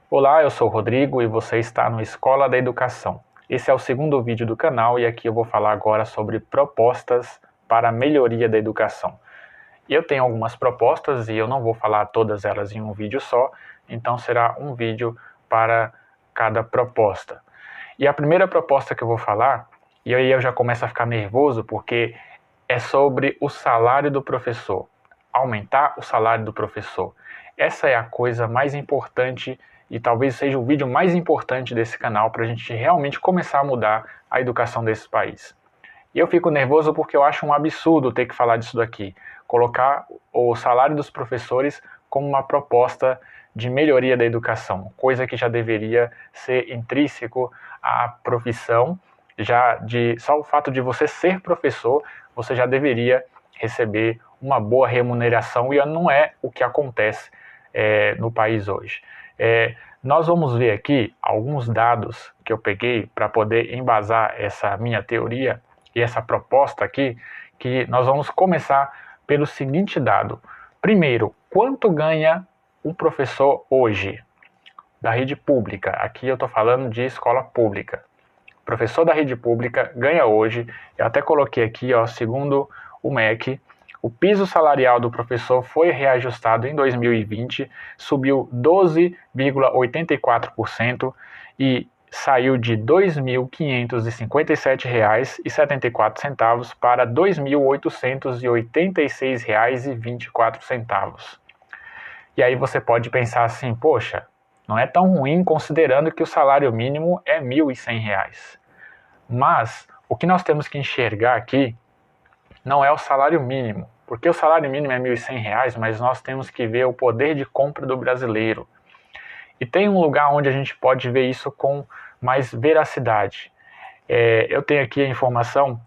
Olá, eu sou o Rodrigo e você está no Escola da Educação. Esse é o segundo vídeo do canal e aqui eu vou falar agora sobre propostas para a melhoria da educação. Eu tenho algumas propostas e eu não vou falar todas elas em um vídeo só, então será um vídeo para cada proposta. E a primeira proposta que eu vou falar, e aí eu já começo a ficar nervoso porque é sobre o salário do professor. Aumentar o salário do professor. Essa é a coisa mais importante e talvez seja o vídeo mais importante desse canal para a gente realmente começar a mudar a educação desse país. E eu fico nervoso porque eu acho um absurdo ter que falar disso daqui. Colocar o salário dos professores como uma proposta de melhoria da educação, coisa que já deveria ser intrínseco à profissão. Só o fato de você ser professor, você já deveria receber uma boa remuneração e não é o que acontece no país hoje. Nós vamos ver aqui alguns dados que eu peguei para poder embasar essa minha teoria e essa proposta aqui, que nós vamos começar pelo seguinte dado. Primeiro, quanto ganha um professor hoje da rede pública? Aqui eu estou falando de escola pública. O professor da rede pública ganha hoje, eu até coloquei aqui, ó, segundo o MEC, o piso salarial do professor foi reajustado em 2020, subiu 12,84% e saiu de R$ 2.557,74 para R$ 2.886,24. E aí você pode pensar assim, poxa, não é tão ruim considerando que o salário mínimo é R$ 1.100. Mas o que nós temos que enxergar aqui não é o salário mínimo, porque o salário mínimo é R$ 1.100, mas nós temos que ver o poder de compra do brasileiro. E tem um lugar onde a gente pode ver isso com mais veracidade. Eu tenho aqui a informação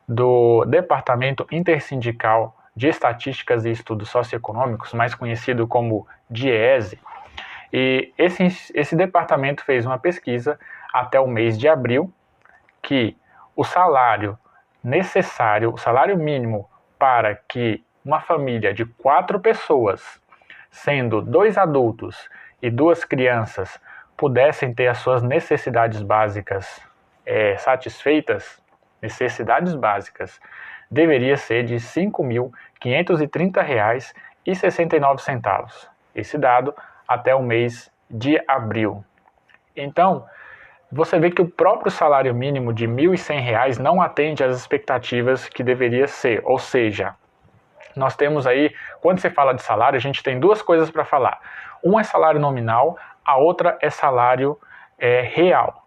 do Departamento Intersindical de Estatísticas e Estudos Socioeconômicos, mais conhecido como DIEESE, e esse departamento fez uma pesquisa até o mês de abril, que o salário necessário, o salário mínimo para que uma família de 4 pessoas, sendo 2 adultos e 2 crianças, pudessem ter as suas necessidades básicas satisfeitas, necessidades básicas, deveria ser de R$ 5.530,69. Esse dado até o mês de abril. Então, você vê que o próprio salário mínimo de R$ 1.100 não atende às expectativas que deveria ser. Ou seja, nós temos aí, quando você fala de salário, a gente tem duas coisas para falar. Um é salário nominal, a outra é salário real.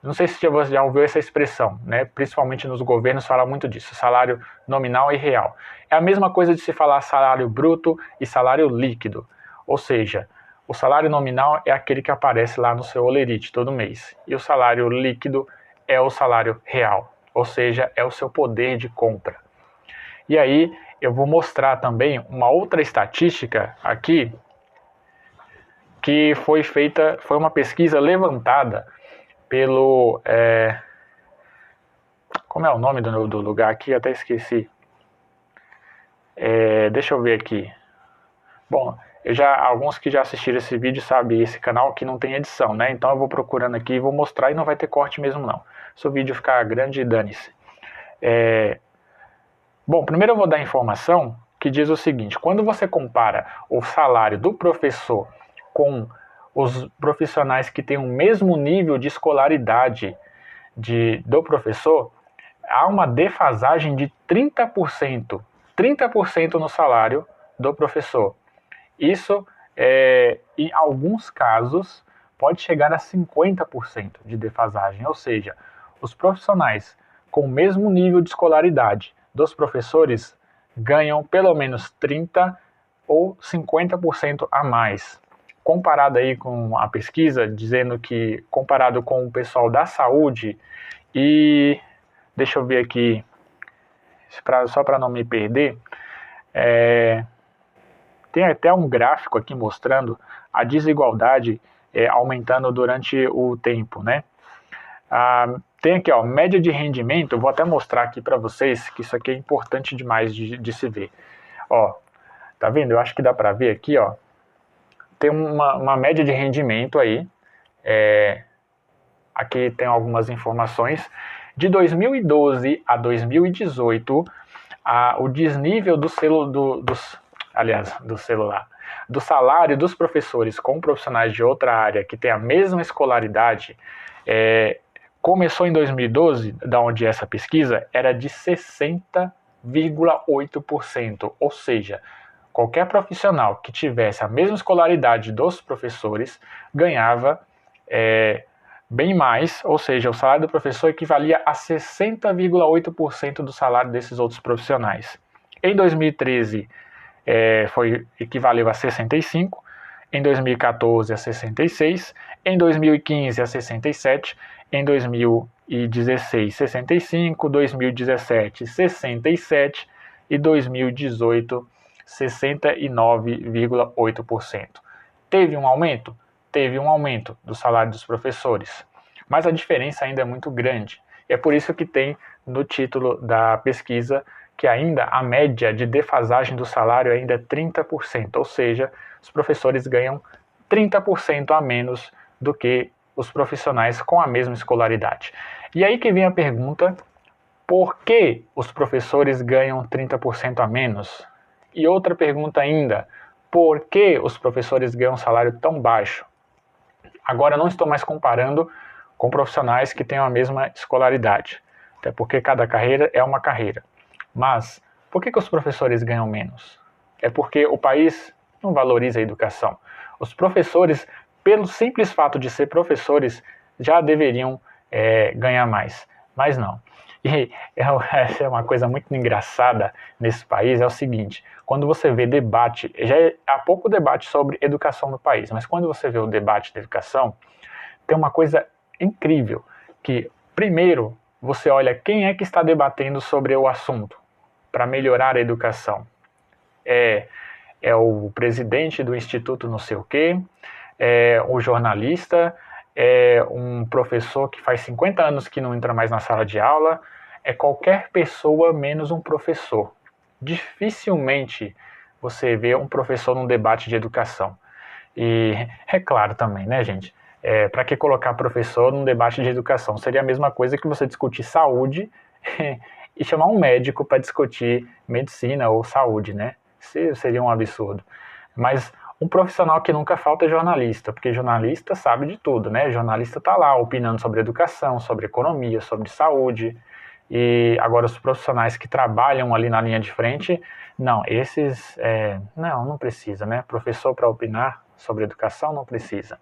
Não sei se você já ouviu essa expressão, né? Principalmente nos governos fala muito disso, salário nominal e real. É a mesma coisa de se falar salário bruto e salário líquido. Ou seja, o salário nominal é aquele que aparece lá no seu holerite todo mês. E o salário líquido é o salário real, ou seja, é o seu poder de compra. E aí eu vou mostrar também uma outra estatística aqui, que foi uma pesquisa levantada pelo... como é o nome do lugar aqui? Até esqueci. Deixa eu ver aqui. Bom, alguns que já assistiram esse vídeo sabem, esse canal aqui não tem edição, né? Então eu vou procurando aqui e vou mostrar e não vai ter corte mesmo não. Se o vídeo ficar grande, dane-se. Bom, primeiro eu vou dar a informação que diz o seguinte: quando você compara o salário do professor com os profissionais que têm o mesmo nível de escolaridade do professor, há uma defasagem de 30%. 30% no salário do professor. Isso, em alguns casos, pode chegar a 50% de defasagem, ou seja, os profissionais com o mesmo nível de escolaridade dos professores ganham pelo menos 30% ou 50% a mais. Comparado aí com a pesquisa, dizendo que, comparado com o pessoal da saúde, e deixa eu ver aqui, só para não me perder, tem até um gráfico aqui mostrando a desigualdade aumentando durante o tempo, né? Tem aqui, ó, média de rendimento. Eu vou até mostrar aqui para vocês que isso aqui é importante demais de se ver. Ó, tá vendo? Eu acho que dá para ver aqui, ó. tem uma média de rendimento aí, aqui tem algumas informações, de 2012 a 2018, o desnível do salário dos professores com profissionais de outra área que tem a mesma escolaridade, começou em 2012, da onde essa pesquisa, era de 60,8%, ou seja, qualquer profissional que tivesse a mesma escolaridade dos professores ganhava bem mais, ou seja, o salário do professor equivalia a 60,8% do salário desses outros profissionais. Em 2013, equivaleu a 65%, em 2014 a 66%, em 2015 a 67%, em 2016 65%, 2017 67% e 2018 69,8%. Teve um aumento? Teve um aumento do salário dos professores, mas a diferença ainda é muito grande. É por isso que tem no título da pesquisa que ainda a média de defasagem do salário ainda é 30%, ou seja, os professores ganham 30% a menos do que os profissionais com a mesma escolaridade. E aí que vem a pergunta, por que os professores ganham 30% a menos? E outra pergunta ainda, por que os professores ganham um salário tão baixo? Agora não estou mais comparando com profissionais que tenham a mesma escolaridade, até porque cada carreira é uma carreira. Mas por que os professores ganham menos? É porque o país não valoriza a educação. Os professores, pelo simples fato de ser professores, já deveriam ganhar mais, mas não. E essa é uma coisa muito engraçada nesse país, é o seguinte, quando você vê debate, há pouco debate sobre educação no país, mas quando você vê o debate da educação, tem uma coisa incrível, que primeiro você olha quem é que está debatendo sobre o assunto para melhorar a educação. É o presidente do instituto não sei o quê, é o jornalista, é um professor que faz 50 anos que não entra mais na sala de aula, é qualquer pessoa menos um professor. Dificilmente você vê um professor num debate de educação. E é claro também, né, gente? Para que colocar professor num debate de educação? Seria a mesma coisa que você discutir saúde e chamar um médico para discutir medicina ou saúde, né? Seria um absurdo. Mas um profissional que nunca falta é jornalista, porque jornalista sabe de tudo, né? Jornalista está lá opinando sobre educação, sobre economia, sobre saúde. E agora os profissionais que trabalham ali na linha de frente, não, esses, não precisa, né? Professor para opinar sobre educação não precisa.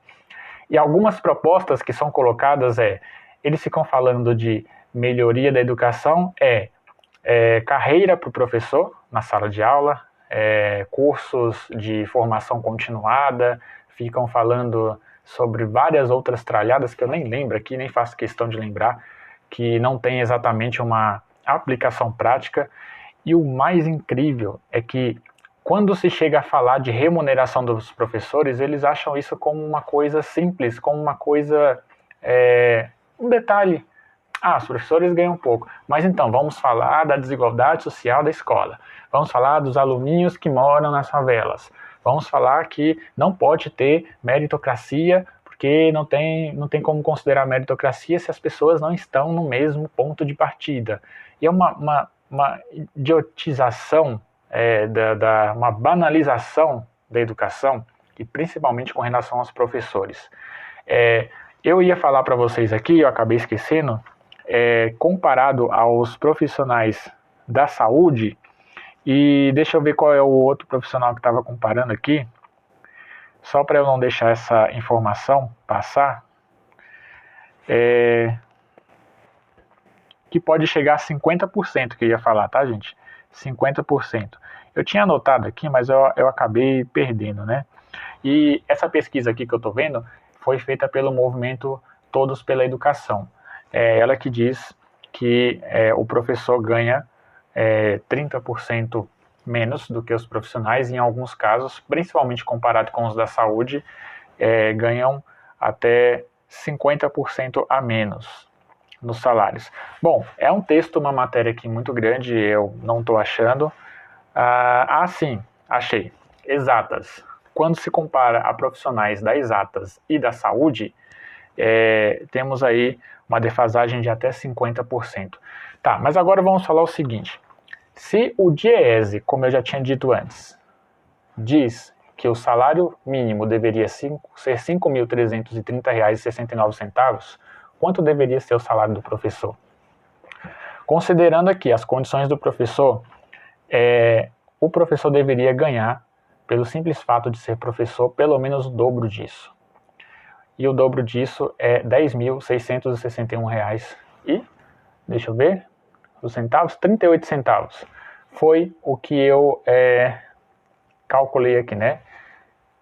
E algumas propostas que são colocadas eles ficam falando de melhoria da educação, carreira para o professor na sala de aula, cursos de formação continuada, ficam falando sobre várias outras tralhadas que eu nem lembro aqui, nem faço questão de lembrar, que não tem exatamente uma aplicação prática. E o mais incrível é que quando se chega a falar de remuneração dos professores, eles acham isso como uma coisa simples, como uma coisa, um detalhe. Os professores ganham pouco, mas então vamos falar da desigualdade social da escola, vamos falar dos aluninhos que moram nas favelas, vamos falar que não pode ter meritocracia, porque não tem como considerar meritocracia se as pessoas não estão no mesmo ponto de partida. E é uma idiotização, uma banalização da educação, e principalmente com relação aos professores. Eu ia falar para vocês aqui, eu acabei esquecendo, comparado aos profissionais da saúde, e deixa eu ver qual é o outro profissional que estava comparando aqui, só para eu não deixar essa informação passar, que pode chegar a 50% que eu ia falar, tá, gente? 50%. Eu tinha anotado aqui, mas eu acabei perdendo, né? E essa pesquisa aqui que eu estou vendo foi feita pelo movimento Todos pela Educação. Ela que diz que o professor ganha 30% menos do que os profissionais, em alguns casos, principalmente comparado com os da saúde, ganham até 50% a menos nos salários. Bom, é um texto, uma matéria aqui muito grande, eu não estou achando. Sim, achei. Exatas. quando se compara a profissionais das exatas e da saúde, temos aí uma defasagem de até 50%. Tá, mas agora vamos falar o seguinte. Se o DIEESE, como eu já tinha dito antes, diz que o salário mínimo deveria ser R$ 5.330,69, quanto deveria ser o salário do professor? Considerando aqui as condições do professor, o professor deveria ganhar, pelo simples fato de ser professor, pelo menos o dobro disso. E o dobro disso é R$ 10.661 e, deixa eu ver, os centavos, 38 centavos. Foi o que eu calculei aqui, né?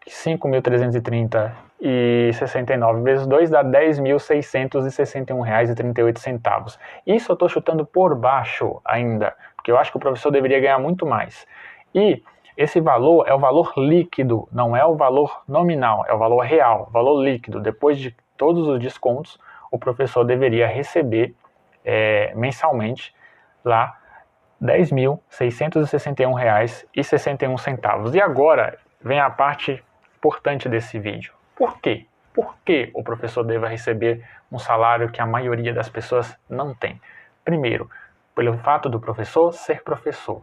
5.330,69 vezes 2 dá R$ 10.661,38. Isso eu estou chutando por baixo ainda, porque eu acho que o professor deveria ganhar muito mais. E esse valor é o valor líquido, não é o valor nominal, é o valor real, o valor líquido. Depois de todos os descontos, o professor deveria receber mensalmente lá R$ 10.661,61. E agora vem a parte importante desse vídeo. Por quê? Por que o professor deve receber um salário que a maioria das pessoas não tem? Primeiro, pelo fato do professor ser professor.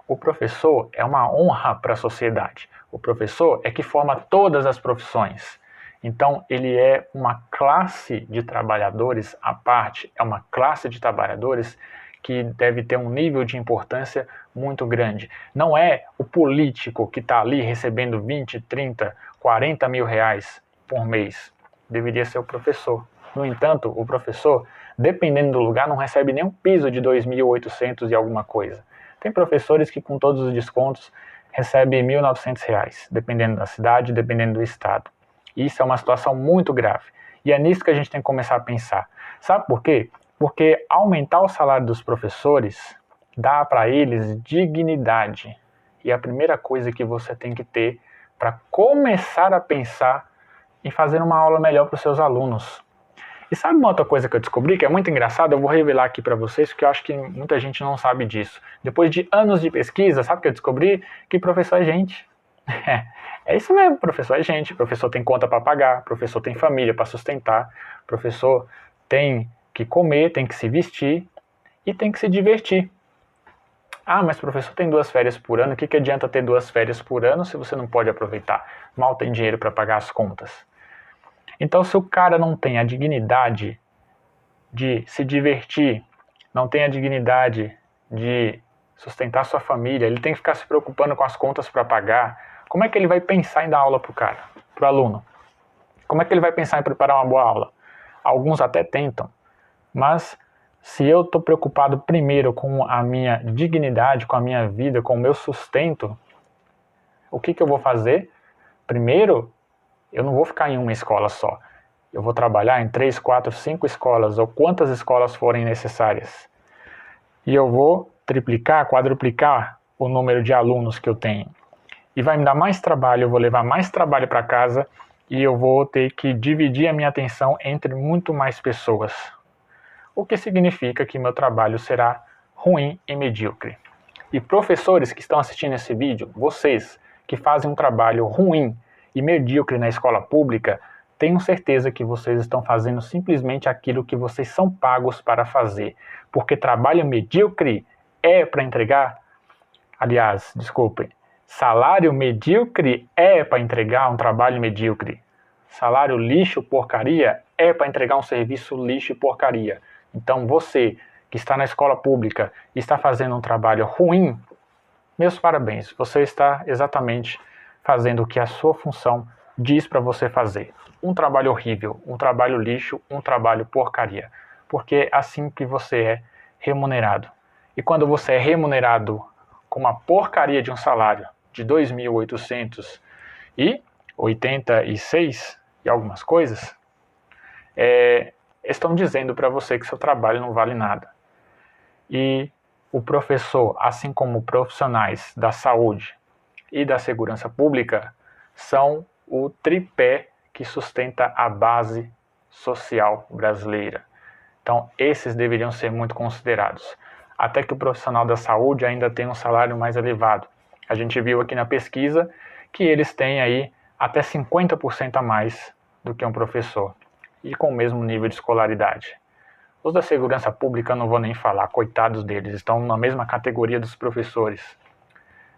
O professor é uma honra para a sociedade. O professor é que forma todas as profissões. Então, ele é uma classe de trabalhadores à parte, é uma classe de trabalhadores que deve ter um nível de importância muito grande. Não é o político que está ali recebendo 20, 30, 40 mil reais por mês. Deveria ser o professor. No entanto, o professor, dependendo do lugar, não recebe nem um piso de 2.800 e alguma coisa. Tem professores que, com todos os descontos, recebem R$ 1.900, dependendo da cidade, dependendo do estado. Isso é uma situação muito grave. E é nisso que a gente tem que começar a pensar. Sabe por quê? Porque aumentar o salário dos professores dá para eles dignidade. E é a primeira coisa que você tem que ter para começar a pensar em fazer uma aula melhor para os seus alunos. E sabe uma outra coisa que eu descobri que é muito engraçada? Eu vou revelar aqui para vocês, porque eu acho que muita gente não sabe disso. Depois de anos de pesquisa, sabe o que eu descobri? Que professor é gente. É isso mesmo, professor é gente. Professor tem conta para pagar, professor tem família para sustentar, professor tem que comer, tem que se vestir e tem que se divertir. Ah, mas professor tem 2 férias por ano, o que adianta ter 2 férias por ano se você não pode aproveitar? Mal tem dinheiro para pagar as contas. Então, se o cara não tem a dignidade de se divertir, não tem a dignidade de sustentar sua família, ele tem que ficar se preocupando com as contas para pagar, como é que ele vai pensar em dar aula para o cara, para o aluno? Como é que ele vai pensar em preparar uma boa aula? Alguns até tentam, mas se eu estou preocupado primeiro com a minha dignidade, com a minha vida, com o meu sustento, o que eu vou fazer? Primeiro, eu não vou ficar em uma escola só. Eu vou trabalhar em 3, 4, 5 escolas, ou quantas escolas forem necessárias. E eu vou triplicar, quadruplicar o número de alunos que eu tenho. E vai me dar mais trabalho, eu vou levar mais trabalho para casa e eu vou ter que dividir a minha atenção entre muito mais pessoas. O que significa que meu trabalho será ruim e medíocre. E professores que estão assistindo esse vídeo, vocês que fazem um trabalho ruim e medíocre na escola pública, tenho certeza que vocês estão fazendo simplesmente aquilo que vocês são pagos para fazer. Porque trabalho medíocre é para entregar, salário medíocre é para entregar um trabalho medíocre. Salário lixo, porcaria, é para entregar um serviço lixo e porcaria. Então você que está na escola pública e está fazendo um trabalho ruim, meus parabéns, você está exatamente fazendo o que a sua função diz para você fazer. Um trabalho horrível, um trabalho lixo, um trabalho porcaria. Porque é assim que você é remunerado. E quando você é remunerado com uma porcaria de um salário de 2.886 e algumas coisas, estão dizendo para você que seu trabalho não vale nada. E o professor, assim como profissionais da saúde e da segurança pública, são o tripé que sustenta a base social brasileira. Então, esses deveriam ser muito considerados. Até que o profissional da saúde ainda tem um salário mais elevado. A gente viu aqui na pesquisa que eles têm aí até 50% a mais do que um professor e com o mesmo nível de escolaridade. Os da segurança pública eu não vou nem falar, coitados deles, estão na mesma categoria dos professores.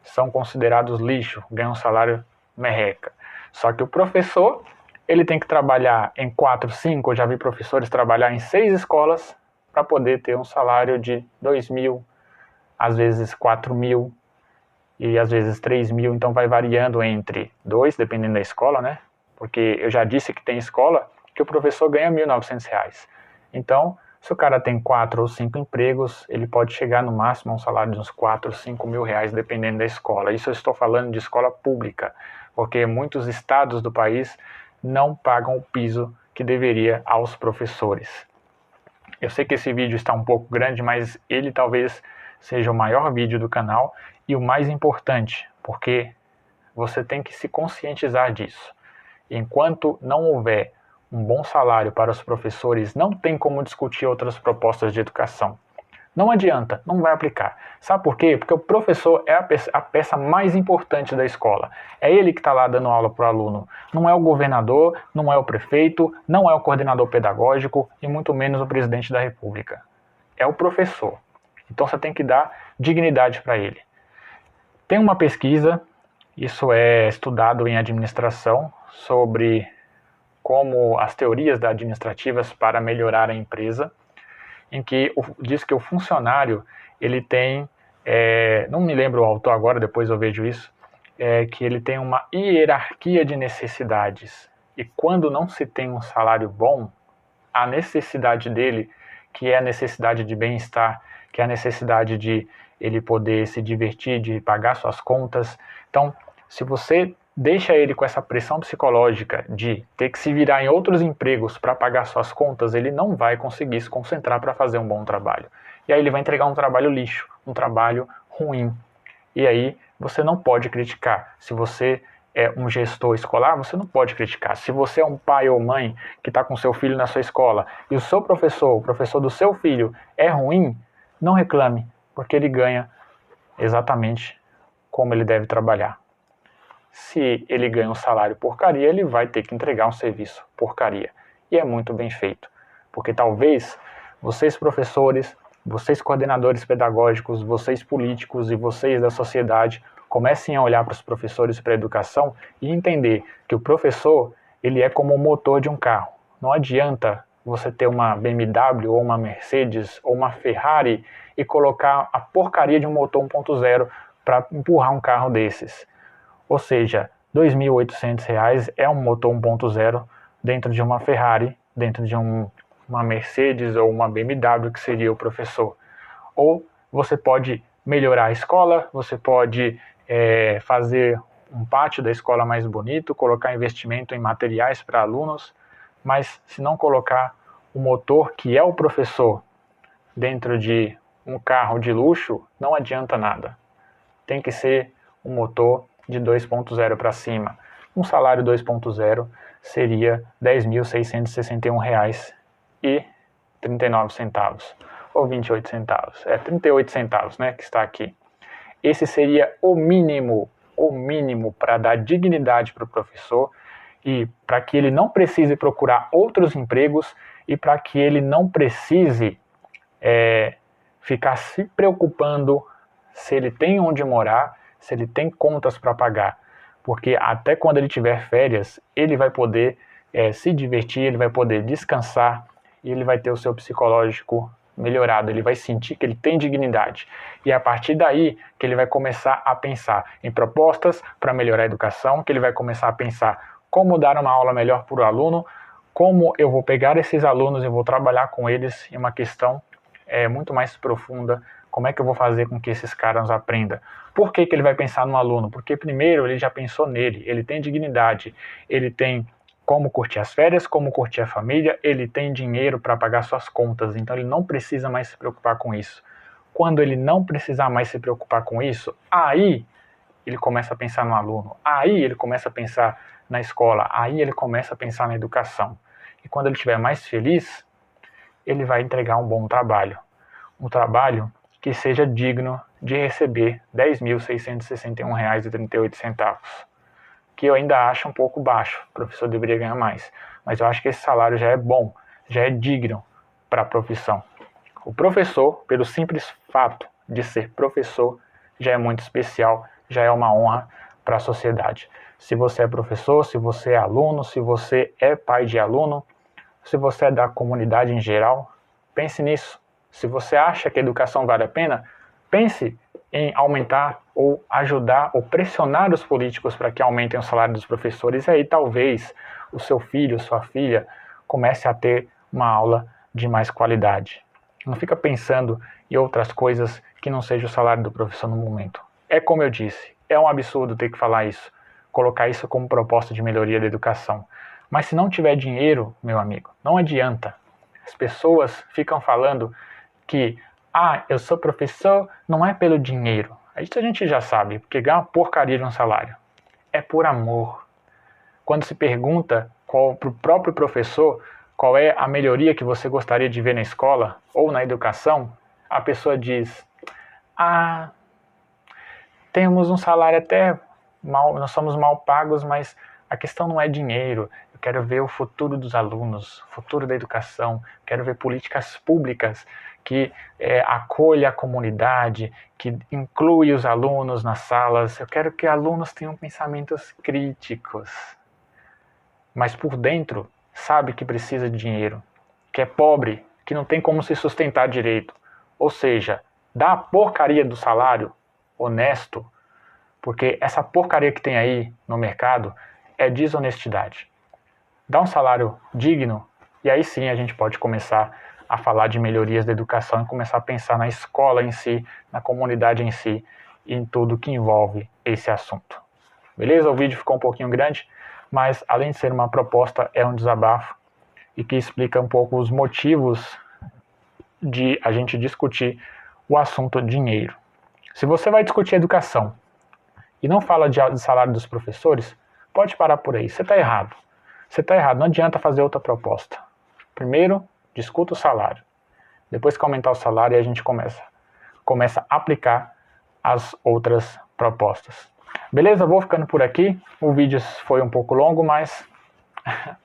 São considerados lixo, ganham um salário merreca. Só que o professor, ele tem que trabalhar em 4, 5, eu já vi professores trabalhar em 6 escolas para poder ter um salário de 2 mil, às vezes 4 mil e às vezes 3 mil, então vai variando entre 2, dependendo da escola, né? Porque eu já disse que tem escola que o professor ganha R$ 1.900. Então, se o cara tem 4 ou 5 empregos, ele pode chegar no máximo a um salário de uns 4 ou 5 mil reais, dependendo da escola. Isso eu estou falando de escola pública, porque muitos estados do país não pagam o piso que deveria aos professores. Eu sei que esse vídeo está um pouco grande, mas ele talvez seja o maior vídeo do canal e o mais importante, porque você tem que se conscientizar disso. Enquanto não houver um bom salário para os professores, não tem como discutir outras propostas de educação. Não adianta, não vai aplicar. Sabe por quê? Porque o professor é a peça mais importante da escola. É ele que está lá dando aula para o aluno. Não é o governador, não é o prefeito, não é o coordenador pedagógico e muito menos o presidente da república. É o professor. Então você tem que dar dignidade para ele. Tem uma pesquisa, isso é estudado em administração, sobre como as teorias administrativas para melhorar a empresa, em que diz que o funcionário, ele tem, não me lembro o autor agora, depois eu vejo isso, que ele tem uma hierarquia de necessidades. E quando não se tem um salário bom, a necessidade dele, que é a necessidade de bem-estar, que é a necessidade de ele poder se divertir, de pagar suas contas. Então, se você deixa ele com essa pressão psicológica de ter que se virar em outros empregos para pagar suas contas, ele não vai conseguir se concentrar para fazer um bom trabalho. E aí ele vai entregar um trabalho lixo, um trabalho ruim. E aí você não pode criticar. Se você é um gestor escolar, você não pode criticar. Se você é um pai ou mãe que está com seu filho na sua escola e o seu professor, o professor do seu filho é ruim, não reclame, porque ele ganha exatamente como ele deve trabalhar. Se ele ganha um salário porcaria, ele vai ter que entregar um serviço porcaria. E é muito bem feito. Porque talvez vocês professores, vocês coordenadores pedagógicos, vocês políticos e vocês da sociedade comecem a olhar para os professores e para a educação e entender que o professor, ele é como o motor de um carro. Não adianta você ter uma BMW ou uma Mercedes ou uma Ferrari e colocar a porcaria de um motor 1.0 para empurrar um carro desses. Ou seja, R$ 2.800 é um motor 1.0 dentro de uma Ferrari, dentro de uma Mercedes ou uma BMW, que seria o professor. Ou você pode melhorar a escola, você pode fazer um pátio da escola mais bonito, colocar investimento em materiais para alunos, mas se não colocar o motor, que é o professor, dentro de um carro de luxo, não adianta nada. Tem que ser um motor de 2.0 para cima. Um salário 2.0 seria R$ 10.661,39 ou 28 centavos. É 38 centavos, né, que está aqui. Esse seria o mínimo para dar dignidade para o professor e para que ele não precise procurar outros empregos e para que ele não precise ficar se preocupando se ele tem onde morar, se ele tem contas para pagar, porque até quando ele tiver férias, ele vai poder se divertir, ele vai poder descansar e ele vai ter o seu psicológico melhorado, ele vai sentir que ele tem dignidade. E é a partir daí que ele vai começar a pensar em propostas para melhorar a educação, que ele vai começar a pensar como dar uma aula melhor para o aluno, como eu vou pegar esses alunos e vou trabalhar com eles em uma questão muito mais profunda. Como é que eu vou fazer com que esses caras aprendam? Por que ele vai pensar no aluno? Porque primeiro ele já pensou nele, ele tem dignidade, ele tem como curtir as férias, como curtir a família, ele tem dinheiro para pagar suas contas, então ele não precisa mais se preocupar com isso. Quando ele não precisar mais se preocupar com isso, aí ele começa a pensar no aluno, aí ele começa a pensar na escola, aí ele começa a pensar na educação. E quando ele estiver mais feliz, ele vai entregar um bom trabalho. Um trabalho que seja digno de receber R$ 10.661,38. que eu ainda acho um pouco baixo, o professor deveria ganhar mais, mas eu acho que esse salário já é bom, já é digno para a profissão. O professor, pelo simples fato de ser professor, já é muito especial, já é uma honra para a sociedade. Se você é professor, se você é aluno, se você é pai de aluno, se você é da comunidade em geral, pense nisso. Se você acha que a educação vale a pena, pense em aumentar ou ajudar ou pressionar os políticos para que aumentem o salário dos professores, e aí talvez o seu filho, sua filha, comece a ter uma aula de mais qualidade. Não fica pensando em outras coisas que não seja o salário do professor no momento. É como eu disse, é um absurdo ter que falar isso, colocar isso como proposta de melhoria da educação. Mas se não tiver dinheiro, meu amigo, não adianta. As pessoas ficam falando que, eu sou professor, não é pelo dinheiro. Isso a gente já sabe, porque ganha uma porcaria de um salário. É por amor. Quando se pergunta para o próprio professor qual é a melhoria que você gostaria de ver na escola ou na educação, a pessoa diz, temos um salário até mal, nós somos mal pagos, mas a questão não é dinheiro. Eu quero ver o futuro dos alunos, o futuro da educação, quero ver políticas públicas que acolha a comunidade, que inclui os alunos nas salas. Eu quero que alunos tenham pensamentos críticos. Mas por dentro, sabe que precisa de dinheiro, que é pobre, que não tem como se sustentar direito. Ou seja, dá a porcaria do salário honesto, porque essa porcaria que tem aí no mercado é desonestidade. Dá um salário digno e aí sim a gente pode começar a falar de melhorias da educação e começar a pensar na escola em si, na comunidade em si e em tudo que envolve esse assunto. Beleza? O vídeo ficou um pouquinho grande, mas além de ser uma proposta, é um desabafo e que explica um pouco os motivos de a gente discutir o assunto dinheiro. Se você vai discutir educação e não fala de salário dos professores, pode parar por aí. Você está errado. Você está errado. Não adianta fazer outra proposta. Primeiro, discuta o salário. Depois que aumentar o salário, a gente começa a aplicar as outras propostas. Beleza? Vou ficando por aqui. O vídeo foi um pouco longo, mas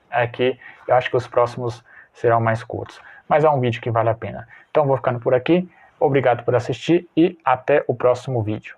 aqui eu acho que os próximos serão mais curtos. Mas é um vídeo que vale a pena. Então vou ficando por aqui. Obrigado por assistir e até o próximo vídeo.